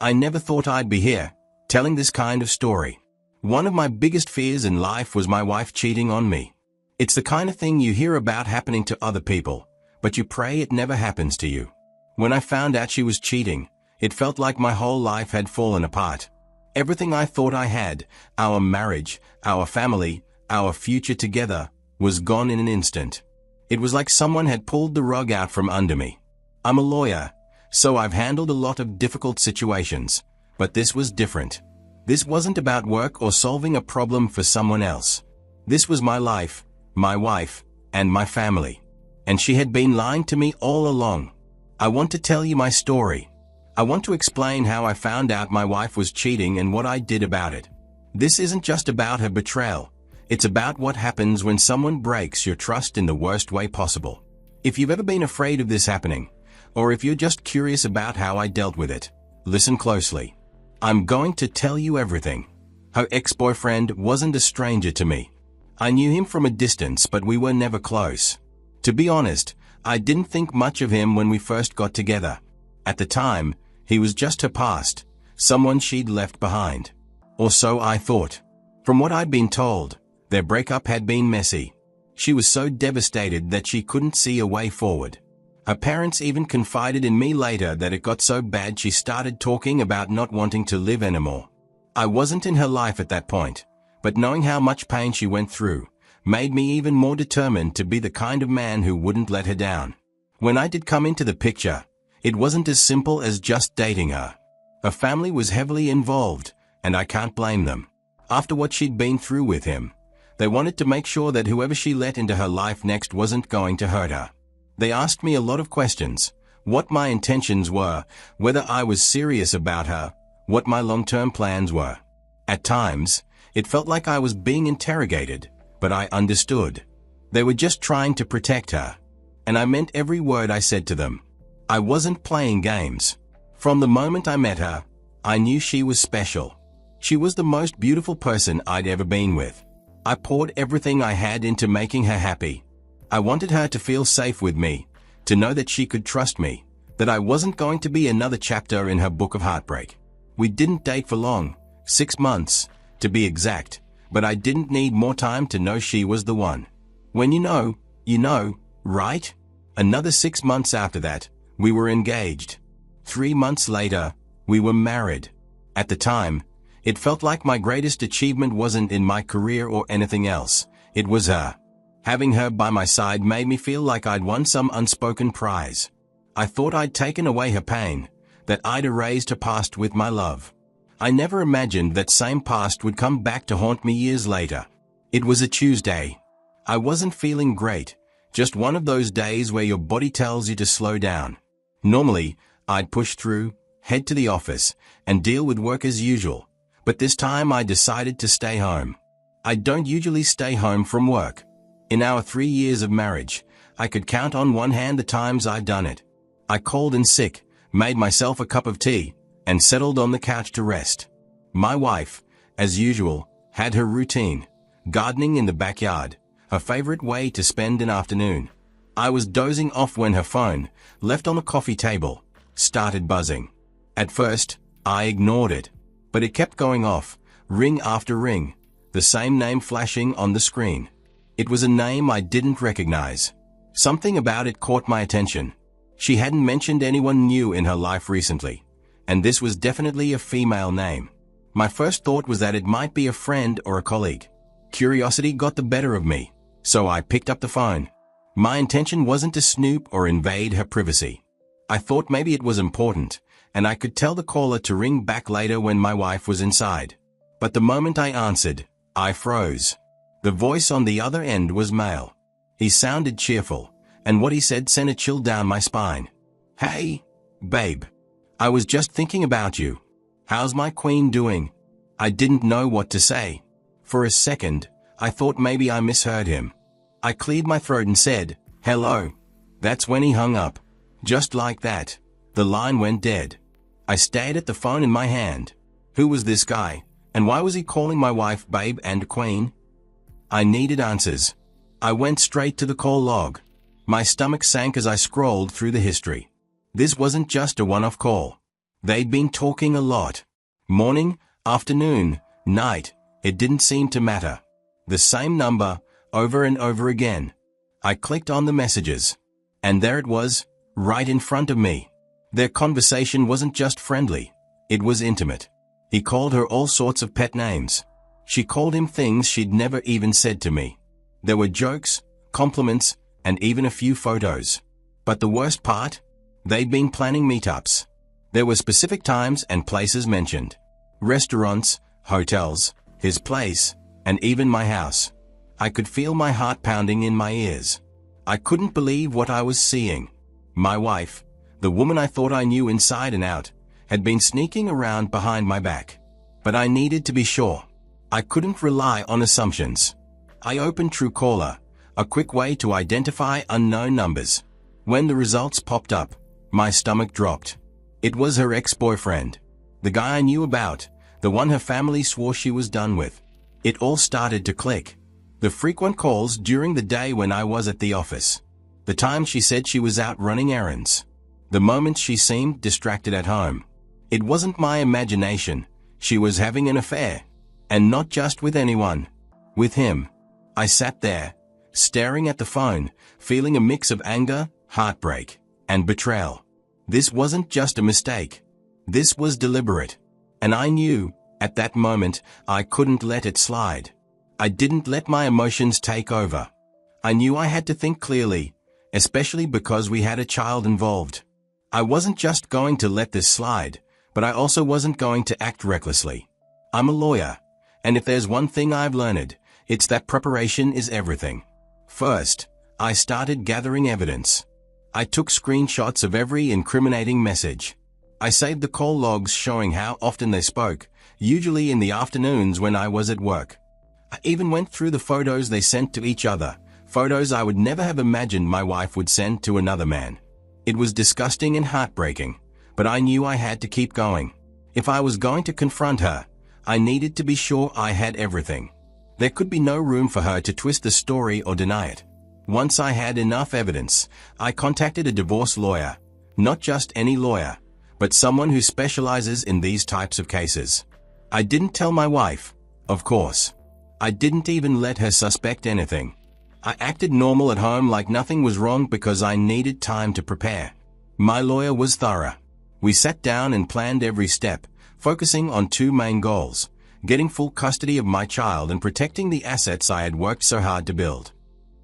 I never thought I'd be here, telling this kind of story. One of my biggest fears in life was my wife cheating on me. It's the kind of thing you hear about happening to other people, but you pray it never happens to you. When I found out she was cheating, it felt like my whole life had fallen apart. Everything I thought I had, our marriage, our family, our future together, was gone in an instant. It was like someone had pulled the rug out from under me. I'm a lawyer, so I've handled a lot of difficult situations, but this was different. This wasn't about work or solving a problem for someone else. This was my life, my wife, and my family. And she had been lying to me all along. I want to tell you my story. I want to explain how I found out my wife was cheating and what I did about it. This isn't just about her betrayal. It's about what happens when someone breaks your trust in the worst way possible. If you've ever been afraid of this happening, or if you're just curious about how I dealt with it, listen closely. I'm going to tell you everything. Her ex-boyfriend wasn't a stranger to me. I knew him from a distance, but we were never close. To be honest, I didn't think much of him when we first got together. At the time, he was just her past, someone she'd left behind. Or so I thought. From what I'd been told, their breakup had been messy. She was so devastated that she couldn't see a way forward. Her parents even confided in me later that it got so bad she started talking about not wanting to live anymore. I wasn't in her life at that point, but knowing how much pain she went through made me even more determined to be the kind of man who wouldn't let her down. When I did come into the picture, it wasn't as simple as just dating her. Her family was heavily involved, and I can't blame them. After what she'd been through with him, they wanted to make sure that whoever she let into her life next wasn't going to hurt her. They asked me a lot of questions: what my intentions were, whether I was serious about her, what my long-term plans were. At times, it felt like I was being interrogated, but I understood. They were just trying to protect her, and I meant every word I said to them. I wasn't playing games. From the moment I met her, I knew she was special. She was the most beautiful person I'd ever been with. I poured everything I had into making her happy. I wanted her to feel safe with me, to know that she could trust me, that I wasn't going to be another chapter in her book of heartbreak. We didn't date for long, 6 months, to be exact, but I didn't need more time to know she was the one. When you know, right? Another 6 months after that, we were engaged. 3 months later, we were married. At the time, it felt like my greatest achievement wasn't in my career or anything else. It was her. Having her by my side made me feel like I'd won some unspoken prize. I thought I'd taken away her pain, that I'd erased her past with my love. I never imagined that same past would come back to haunt me years later. It was a Tuesday. I wasn't feeling great, just one of those days where your body tells you to slow down. Normally, I'd push through, head to the office, and deal with work as usual, but this time I decided to stay home. I don't usually stay home from work. In our 3 years of marriage, I could count on one hand the times I'd done it. I called in sick, made myself a cup of tea, and settled on the couch to rest. My wife, as usual, had her routine, gardening in the backyard, her favorite way to spend an afternoon. I was dozing off when her phone, left on the coffee table, started buzzing. At first, I ignored it, but it kept going off, ring after ring, the same name flashing on the screen. It was a name I didn't recognize. Something about it caught my attention. She hadn't mentioned anyone new in her life recently, and this was definitely a female name. My first thought was that it might be a friend or a colleague. Curiosity got the better of me, so I picked up the phone. My intention wasn't to snoop or invade her privacy. I thought maybe it was important, and I could tell the caller to ring back later when my wife was inside. But the moment I answered, I froze. The voice on the other end was male. He sounded cheerful, and what he said sent a chill down my spine. "Hey, babe. I was just thinking about you. How's my queen doing?" I didn't know what to say. For a second, I thought maybe I misheard him. I cleared my throat and said, "Hello." That's when he hung up. Just like that, the line went dead. I stared at the phone in my hand. Who was this guy, and why was he calling my wife babe and queen? I needed answers. I went straight to the call log. My stomach sank as I scrolled through the history. This wasn't just a one-off call. They'd been talking a lot. Morning, afternoon, night, it didn't seem to matter. The same number, over and over again. I clicked on the messages. And there it was, right in front of me. Their conversation wasn't just friendly. It was intimate. He called her all sorts of pet names. She called him things she'd never even said to me. There were jokes, compliments, and even a few photos. But the worst part? They'd been planning meetups. There were specific times and places mentioned. Restaurants, hotels, his place, and even my house. I could feel my heart pounding in my ears. I couldn't believe what I was seeing. My wife, the woman I thought I knew inside and out, had been sneaking around behind my back. But I needed to be sure. I couldn't rely on assumptions. I opened Truecaller, a quick way to identify unknown numbers. When the results popped up, my stomach dropped. It was her ex-boyfriend. The guy I knew about, the one her family swore she was done with. It all started to click. The frequent calls during the day when I was at the office. The time she said she was out running errands. The moments she seemed distracted at home. It wasn't my imagination. She was having an affair. And not just with anyone. With him. I sat there, staring at the phone, feeling a mix of anger, heartbreak, and betrayal. This wasn't just a mistake. This was deliberate. And I knew, at that moment, I couldn't let it slide. I didn't let my emotions take over. I knew I had to think clearly, especially because we had a child involved. I wasn't just going to let this slide, but I also wasn't going to act recklessly. I'm a lawyer, and if there's one thing I've learned, it's that preparation is everything. First, I started gathering evidence. I took screenshots of every incriminating message. I saved the call logs showing how often they spoke, usually in the afternoons when I was at work. I even went through the photos they sent to each other, photos I would never have imagined my wife would send to another man. It was disgusting and heartbreaking, but I knew I had to keep going. If I was going to confront her, I needed to be sure I had everything. There could be no room for her to twist the story or deny it. Once I had enough evidence, I contacted a divorce lawyer. Not just any lawyer, but someone who specializes in these types of cases. I didn't tell my wife, of course. I didn't even let her suspect anything. I acted normal at home like nothing was wrong because I needed time to prepare. My lawyer was thorough. We sat down and planned every step, focusing on two main goals: getting full custody of my child and protecting the assets I had worked so hard to build.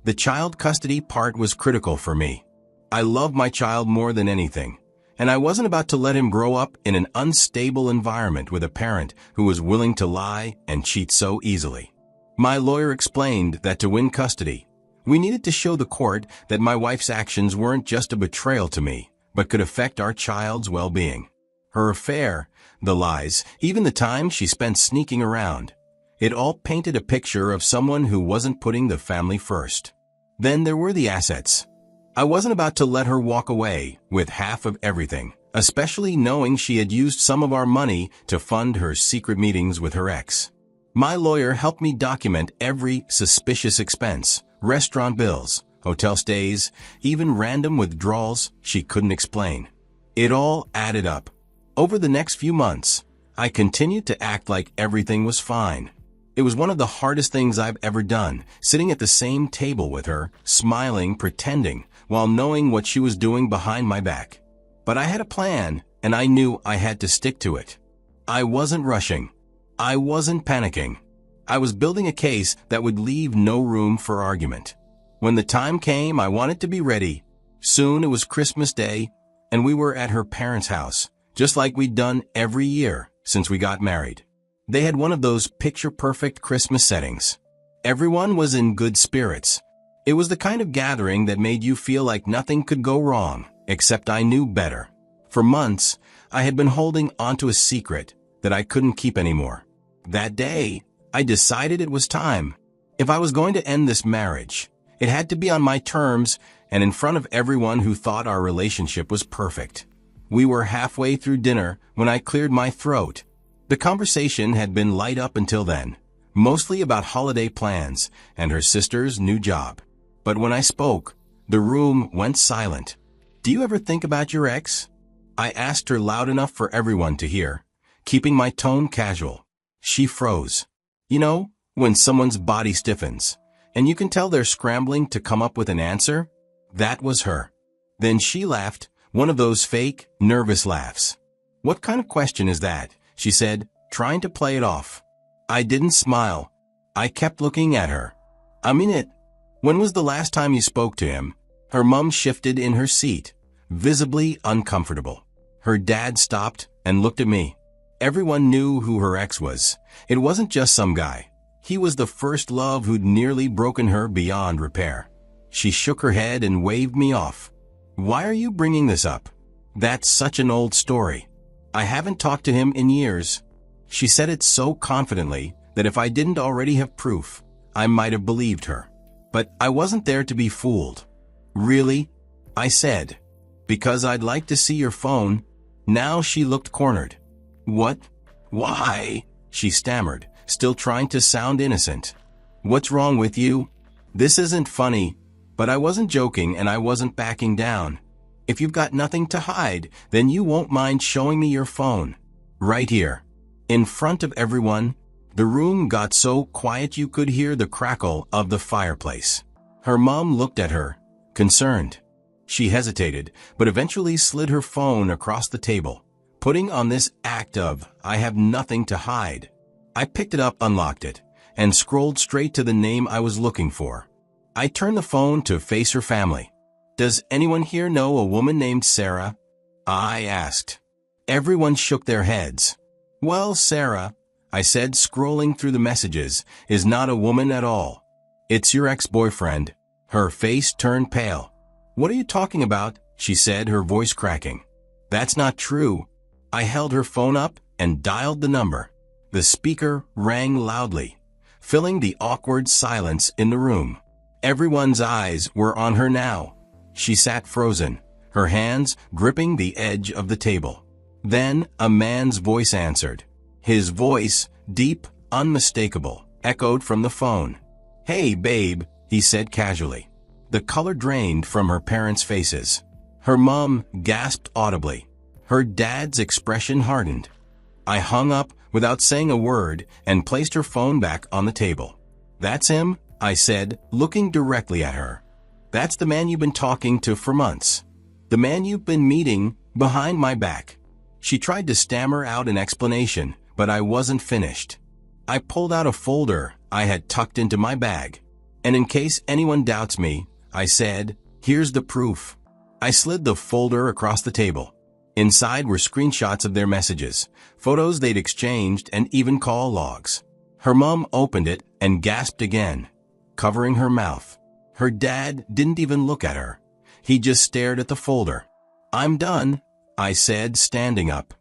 The child custody part was critical for me. I love my child more than anything, and I wasn't about to let him grow up in an unstable environment with a parent who was willing to lie and cheat so easily. My lawyer explained that to win custody, we needed to show the court that my wife's actions weren't just a betrayal to me, but could affect our child's well-being. Her affair, the lies, even the time she spent sneaking around. It all painted a picture of someone who wasn't putting the family first. Then there were the assets. I wasn't about to let her walk away with half of everything, especially knowing she had used some of our money to fund her secret meetings with her ex. My lawyer helped me document every suspicious expense, restaurant bills, hotel stays, even random withdrawals she couldn't explain. It all added up. Over the next few months, I continued to act like everything was fine. It was one of the hardest things I've ever done, sitting at the same table with her, smiling, pretending, while knowing what she was doing behind my back. But I had a plan, and I knew I had to stick to it. I wasn't rushing. I wasn't panicking. I was building a case that would leave no room for argument. When the time came, I wanted to be ready. Soon it was Christmas Day, and we were at her parents' house, just like we'd done every year since we got married. They had one of those picture-perfect Christmas settings. Everyone was in good spirits. It was the kind of gathering that made you feel like nothing could go wrong, except I knew better. For months, I had been holding onto a secret that I couldn't keep anymore. That day, I decided it was time. If I was going to end this marriage, it had to be on my terms and in front of everyone who thought our relationship was perfect. We were halfway through dinner when I cleared my throat. The conversation had been light up until then, mostly about holiday plans and her sister's new job. But when I spoke, the room went silent. "Do you ever think about your ex?" I asked her loud enough for everyone to hear, keeping my tone casual. She froze. You know, when someone's body stiffens, and you can tell they're scrambling to come up with an answer? That was her. Then she laughed, one of those fake, nervous laughs. What kind of question is that? She said, trying to play it off. I didn't smile. I kept looking at her. I mean it. When was the last time you spoke to him? Her mom shifted in her seat, visibly uncomfortable. Her dad stopped and looked at me. Everyone knew who her ex was. It wasn't just some guy. He was the first love who'd nearly broken her beyond repair. She shook her head and waved me off. Why are you bringing this up? That's such an old story. I haven't talked to him in years. She said it so confidently that if I didn't already have proof, I might have believed her. But I wasn't there to be fooled. Really? I said. Because I'd like to see your phone. Now she looked cornered. What? Why? She stammered, still trying to sound innocent. What's wrong with you? This isn't funny, but I wasn't joking and I wasn't backing down. If you've got nothing to hide, then you won't mind showing me your phone. Right here. In front of everyone, the room got so quiet you could hear the crackle of the fireplace. Her mom looked at her, concerned. She hesitated, but eventually slid her phone across the table, putting on this act of, I have nothing to hide. I picked it up, unlocked it, and scrolled straight to the name I was looking for. I turned the phone to face her family. Does anyone here know a woman named Sarah? I asked. Everyone shook their heads. Well, Sarah, I said, scrolling through the messages, is not a woman at all. It's your ex-boyfriend. Her face turned pale. What are you talking about? She said, her voice cracking. That's not true. I held her phone up and dialed the number. The speaker rang loudly, filling the awkward silence in the room. Everyone's eyes were on her now. She sat frozen, her hands gripping the edge of the table. Then a man's voice answered. His voice, deep, unmistakable, echoed from the phone. Hey, babe, he said casually. The color drained from her parents' faces. Her mom gasped audibly. Her dad's expression hardened. I hung up without saying a word and placed her phone back on the table. That's him, I said, looking directly at her. That's the man you've been talking to for months. The man you've been meeting behind my back. She tried to stammer out an explanation, but I wasn't finished. I pulled out a folder I had tucked into my bag. And in case anyone doubts me, I said, here's the proof. I slid the folder across the table. Inside were screenshots of their messages, photos they'd exchanged, and even call logs. Her mom opened it and gasped again, covering her mouth. Her dad didn't even look at her. He just stared at the folder. I'm done, I said, standing up.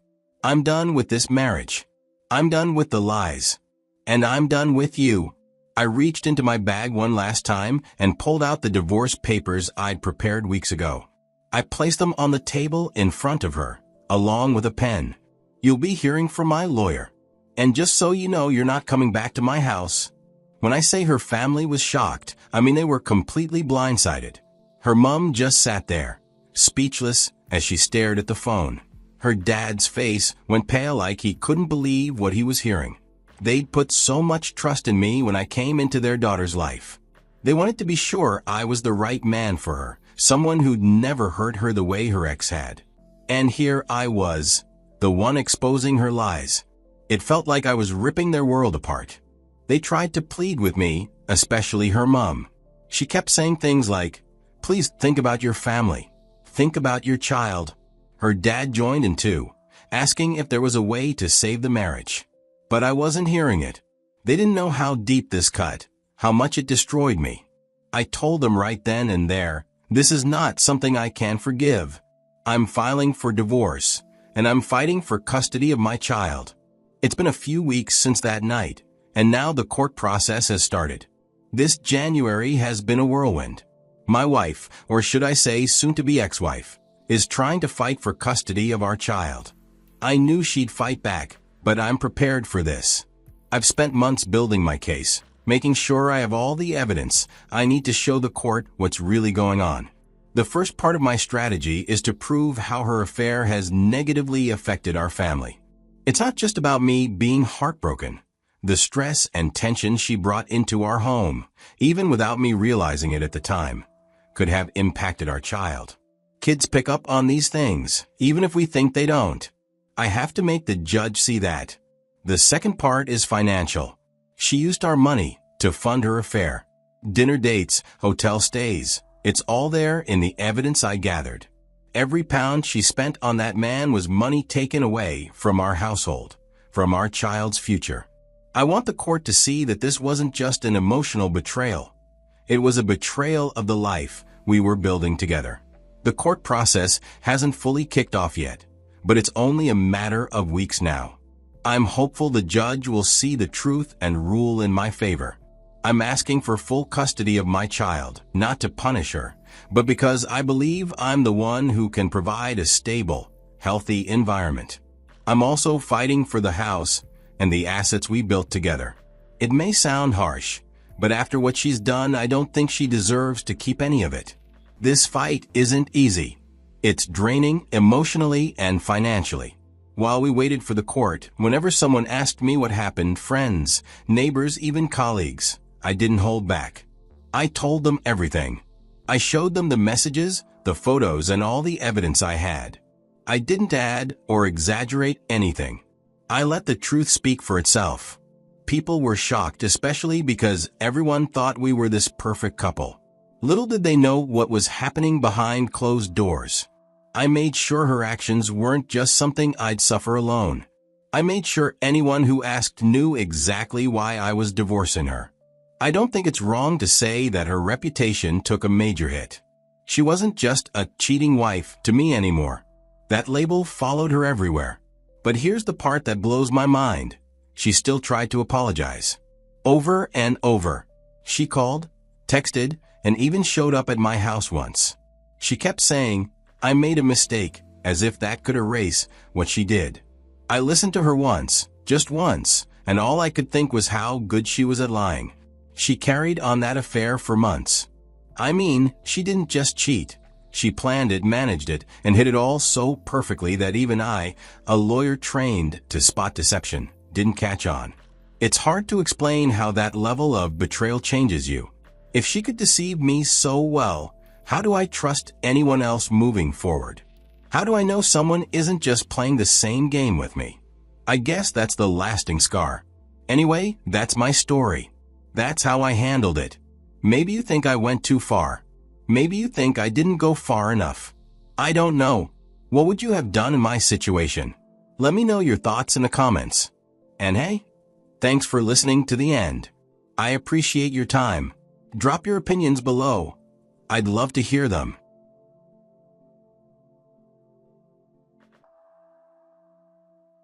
I'm done with this marriage. I'm done with the lies. And I'm done with you. I reached into my bag one last time and pulled out the divorce papers I'd prepared weeks ago. I placed them on the table in front of her, along with a pen. You'll be hearing from my lawyer. And just so you know, you're not coming back to my house. When I say her family was shocked, I mean they were completely blindsided. Her mom just sat there, speechless as she stared at the phone. Her dad's face went pale like he couldn't believe what he was hearing. They'd put so much trust in me when I came into their daughter's life. They wanted to be sure I was the right man for her, someone who'd never hurt her the way her ex had. And here I was, the one exposing her lies. It felt like I was ripping their world apart. They tried to plead with me, especially her mom. She kept saying things like, please think about your family. Think about your child. Her dad joined in too, asking if there was a way to save the marriage. But I wasn't hearing it. They didn't know how deep this cut, how much it destroyed me. I told them right then and there, this is not something I can forgive. I'm filing for divorce, and I'm fighting for custody of my child. It's been a few weeks since that night, and now the court process has started. This January has been a whirlwind. My wife, or should I say soon-to-be ex-wife, is trying to fight for custody of our child. I knew she'd fight back, but I'm prepared for this. I've spent months building my case, making sure I have all the evidence I need to show the court what's really going on. The first part of my strategy is to prove how her affair has negatively affected our family. It's not just about me being heartbroken. The stress and tension she brought into our home, even without me realizing it at the time, could have impacted our child. Kids pick up on these things, even if we think they don't. I have to make the judge see that. The second part is financial. She used our money to fund her affair. Dinner dates, hotel stays. It's all there in the evidence I gathered. Every pound she spent on that man was money taken away from our household, from our child's future. I want the court to see that this wasn't just an emotional betrayal. It was a betrayal of the life we were building together. The court process hasn't fully kicked off yet, but it's only a matter of weeks now. I'm hopeful the judge will see the truth and rule in my favor. I'm asking for full custody of my child, not to punish her, but because I believe I'm the one who can provide a stable, healthy environment. I'm also fighting for the house and the assets we built together. It may sound harsh, but after what she's done, I don't think she deserves to keep any of it. This fight isn't easy. It's draining emotionally and financially. While we waited for the court, whenever someone asked me what happened, friends, neighbors, even colleagues, I didn't hold back. I told them everything. I showed them the messages, the photos, and all the evidence I had. I didn't add or exaggerate anything. I let the truth speak for itself. People were shocked, especially because everyone thought we were this perfect couple. Little did they know what was happening behind closed doors. I made sure her actions weren't just something I'd suffer alone. I made sure anyone who asked knew exactly why I was divorcing her. I don't think it's wrong to say that her reputation took a major hit. She wasn't just a cheating wife to me anymore. That label followed her everywhere. But here's the part that blows my mind. She still tried to apologize. Over and over. She called, texted, and even showed up at my house once. She kept saying, "I made a mistake," as if that could erase what she did. I listened to her once, just once, and all I could think was how good she was at lying. She carried on that affair for months. I mean, she didn't just cheat. She planned it, managed it, and hid it all so perfectly that even I, a lawyer trained to spot deception, didn't catch on. It's hard to explain how that level of betrayal changes you. If she could deceive me so well, how do I trust anyone else moving forward? How do I know someone isn't just playing the same game with me? I guess that's the lasting scar. Anyway, that's my story. That's how I handled it. Maybe you think I went too far. Maybe you think I didn't go far enough. I don't know. What would you have done in my situation? Let me know your thoughts in the comments. And hey, thanks for listening to the end. I appreciate your time. Drop your opinions below. I'd love to hear them.